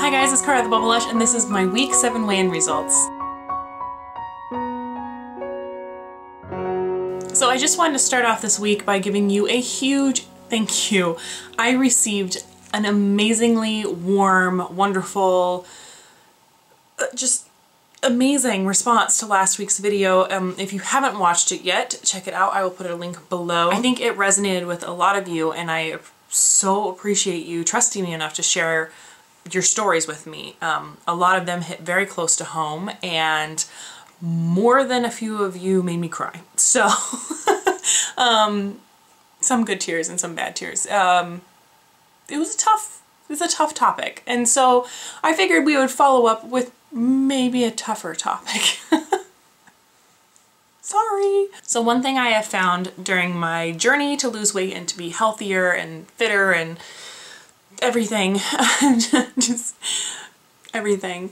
Hi guys, it's Cara, theBubblelush, and this is my week 7 weigh-in results. So I just wanted to start off this week by giving you a huge thank you. I received an amazingly warm, wonderful, just amazing response to last week's video. If you haven't watched it yet, check it out. I will put a link below. I think it resonated with a lot of you, and I so appreciate you trusting me enough to share your stories with me. A lot of them hit very close to home, and more than a few of you made me cry. So some good tears and some bad tears. It was a tough topic, and so I figured we would follow up with maybe a tougher topic. Sorry. So one thing I have found during my journey to lose weight and to be healthier and fitter and everything, just everything,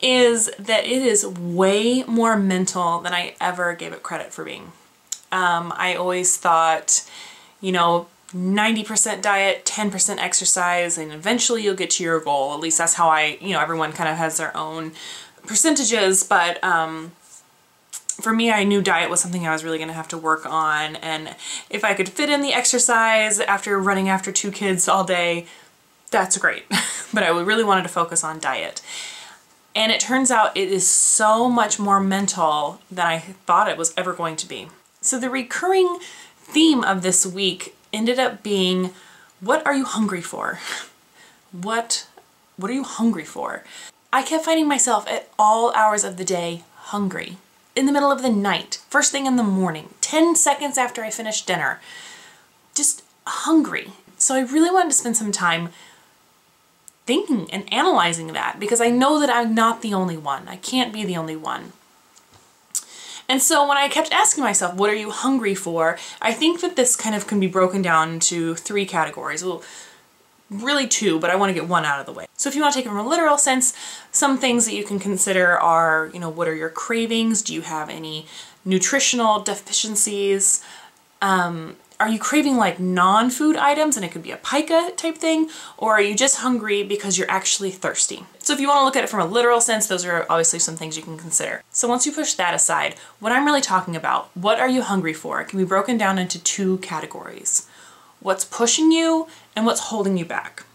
is that it is way more mental than I ever gave it credit for being. I always thought, you know, 90% diet, 10% exercise, and eventually you'll get to your goal. At least that's how everyone kind of has their own percentages, but for me, I knew diet was something I was really going to have to work on, and if I could fit in the exercise after running after 2 kids all day, that's great. But I really wanted to focus on diet. And it turns out it is so much more mental than I thought it was ever going to be. So the recurring theme of this week ended up being, what are you hungry for? What are you hungry for? I kept finding myself at all hours of the day hungry. In the middle of the night, first thing in the morning, 10 seconds after I finished dinner, just hungry. So I really wanted to spend some time thinking and analyzing that, because I know that I'm not the only one. I can't be the only one. And so when I kept asking myself, what are you hungry for? I think that this kind of can be broken down into 3 categories. Well, really 2, but I want to get 1 out of the way. So if you want to take it from a literal sense, some things that you can consider are, you know, what are your cravings? Do you have any nutritional deficiencies? Are you craving like non-food items, and it could be a pica type thing, or are you just hungry because you're actually thirsty? So if you want to look at it from a literal sense, those are obviously some things you can consider. So once you push that aside, what I'm really talking about, what are you hungry for, can be broken down into 2 categories. What's pushing you and what's holding you back.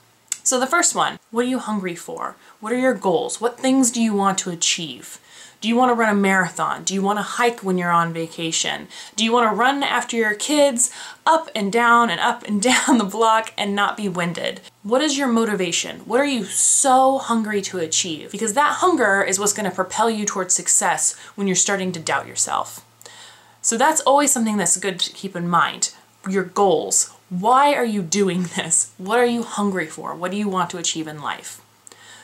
So the first one, what are you hungry for? What are your goals? What things do you want to achieve? Do you want to run a marathon? Do you want to hike when you're on vacation? Do you want to run after your kids up and down the block and not be winded? What is your motivation? What are you so hungry to achieve? Because that hunger is what's going to propel you towards success when you're starting to doubt yourself. So that's always something that's good to keep in mind. Your goals. Why are you doing this? What are you hungry for? What do you want to achieve in life?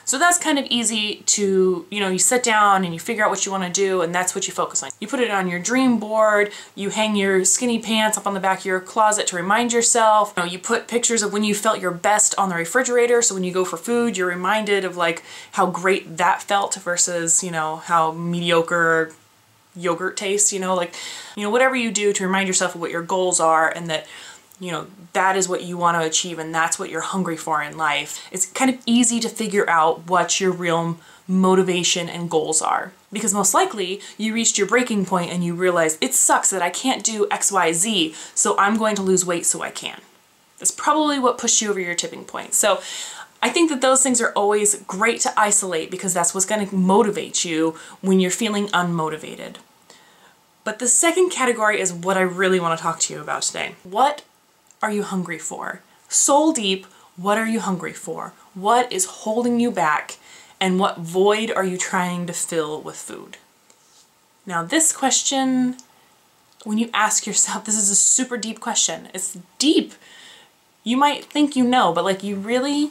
So that's kind of easy to, you sit down and you figure out what you want to do, and that's what you focus on. You put it on your dream board, you hang your skinny pants up on the back of your closet to remind yourself. You put pictures of when you felt your best on the refrigerator, so when you go for food, you're reminded of like how great that felt versus, how mediocre yogurt tastes, whatever you do to remind yourself of what your goals are, and that that is what you want to achieve, and that's what you're hungry for in life. It's kind of easy to figure out what your real motivation and goals are, because most likely you reached your breaking point and you realize it sucks that I can't do XYZ, so I'm going to lose weight so I can. That's probably what pushed you over your tipping point. So I think that those things are always great to isolate, because that's what's going to motivate you when you're feeling unmotivated. But the second category is what I really want to talk to you about today. What are you hungry for? Soul deep, what are you hungry for? What is holding you back, and what void are you trying to fill with food? Now this question, when you ask yourself, this is a super deep question. It's deep. You might think you know, but like it's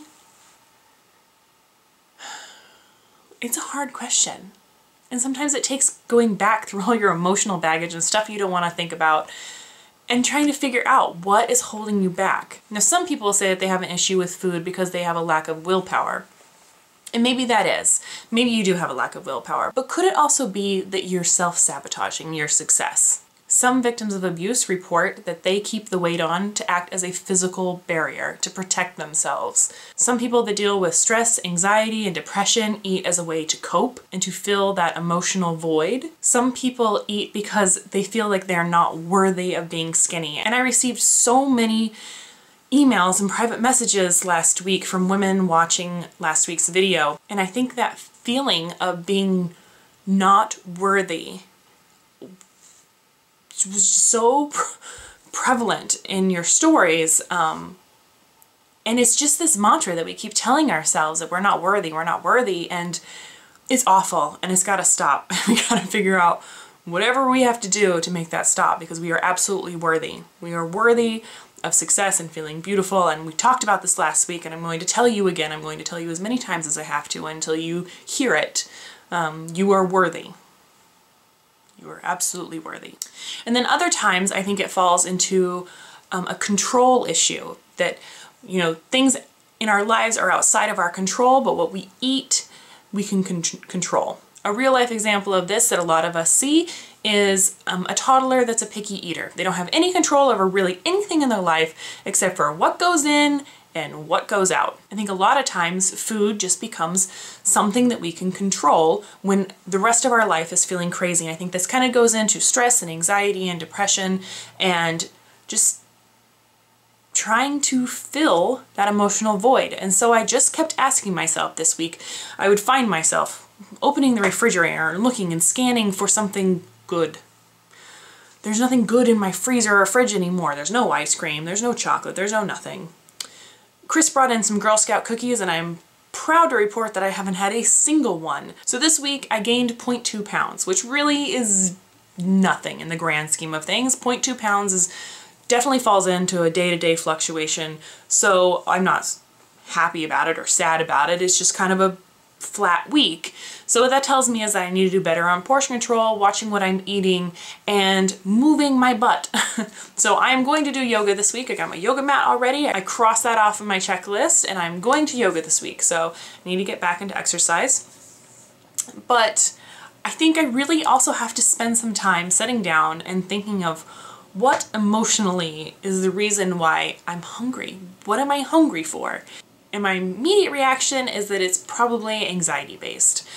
a hard question. And sometimes it takes going back through all your emotional baggage and stuff you don't want to think about, and trying to figure out what is holding you back. Now, some people say that they have an issue with food because they have a lack of willpower. And maybe that is. Maybe you do have a lack of willpower. But could it also be that you're self-sabotaging your success? Some victims of abuse report that they keep the weight on to act as a physical barrier to protect themselves. Some people that deal with stress, anxiety, and depression eat as a way to cope and to fill that emotional void. Some people eat because they feel like they're not worthy of being skinny. And I received so many emails and private messages last week from women watching last week's video. And I think that feeling of being not worthy was so prevalent in your stories. And it's just this mantra that we keep telling ourselves that we're not worthy, and it's awful and it's gotta stop. We gotta figure out whatever we have to do to make that stop, because we are absolutely worthy. We are worthy of success and feeling beautiful, and we talked about this last week, and I'm going to tell you again. I'm going to tell you as many times as I have to until you hear it. You are worthy. You are absolutely worthy. And then other times I think it falls into a control issue, that, you know, things in our lives are outside of our control, but what we eat, we can control. A real life example of this that a lot of us see is a toddler that's a picky eater. They don't have any control over really anything in their life except for what goes in and what goes out. I think a lot of times food just becomes something that we can control when the rest of our life is feeling crazy. And I think this kind of goes into stress and anxiety and depression and just trying to fill that emotional void. And so I just kept asking myself this week. I would find myself opening the refrigerator and looking and scanning for something good. There's nothing good in my freezer or fridge anymore. There's no ice cream, there's no chocolate, there's no nothing. Chris brought in some Girl Scout cookies, and I'm proud to report that I haven't had a single one. So this week I gained 0.2 pounds, which really is nothing in the grand scheme of things. 0.2 pounds definitely falls into a day-to-day fluctuation, so I'm not happy about it or sad about it. It's just kind of a flat week. So what that tells me is that I need to do better on portion control, watching what I'm eating, and moving my butt. So I'm going to do yoga this week. I got my yoga mat already. I crossed that off of my checklist, and I'm going to yoga this week. So I need to get back into exercise. But I think I really also have to spend some time sitting down and thinking of what emotionally is the reason why I'm hungry. What am I hungry for? And my immediate reaction is that it's probably anxiety based.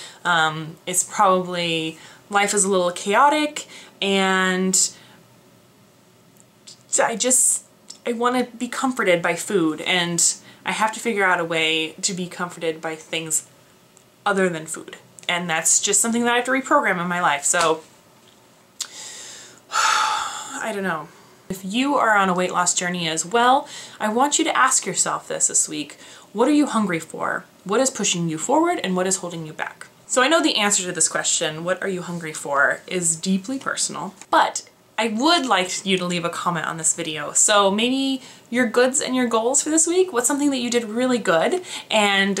It's probably life is a little chaotic, and I want to be comforted by food, and I have to figure out a way to be comforted by things other than food. And that's just something that I have to reprogram in my life. So I don't know. If you are on a weight loss journey as well, I want you to ask yourself this week. What are you hungry for? What is pushing you forward and what is holding you back? So I know the answer to this question, what are you hungry for, is deeply personal, but I would like you to leave a comment on this video. So maybe your goods and your goals for this week, what's something that you did really good, and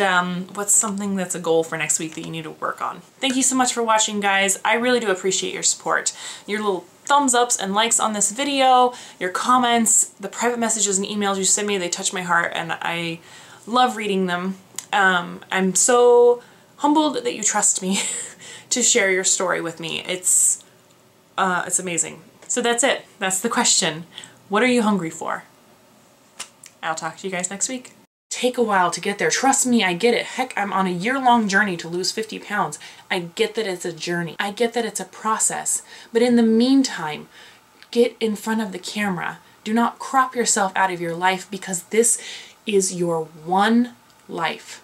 what's something that's a goal for next week that you need to work on. Thank you so much for watching, guys. I really do appreciate your support. Your little thumbs ups and likes on this video, your comments, the private messages and emails you send me, they touch my heart, and I love reading them. I'm so humbled that you trust me to share your story with me. It's amazing. So that's it. That's the question. What are you hungry for? I'll talk to you guys next week. Take a while to get there. Trust me, I get it. Heck, I'm on a year-long journey to lose 50 pounds. I get that it's a journey. I get that it's a process. But in the meantime, get in front of the camera. Do not crop yourself out of your life, because this is your one life.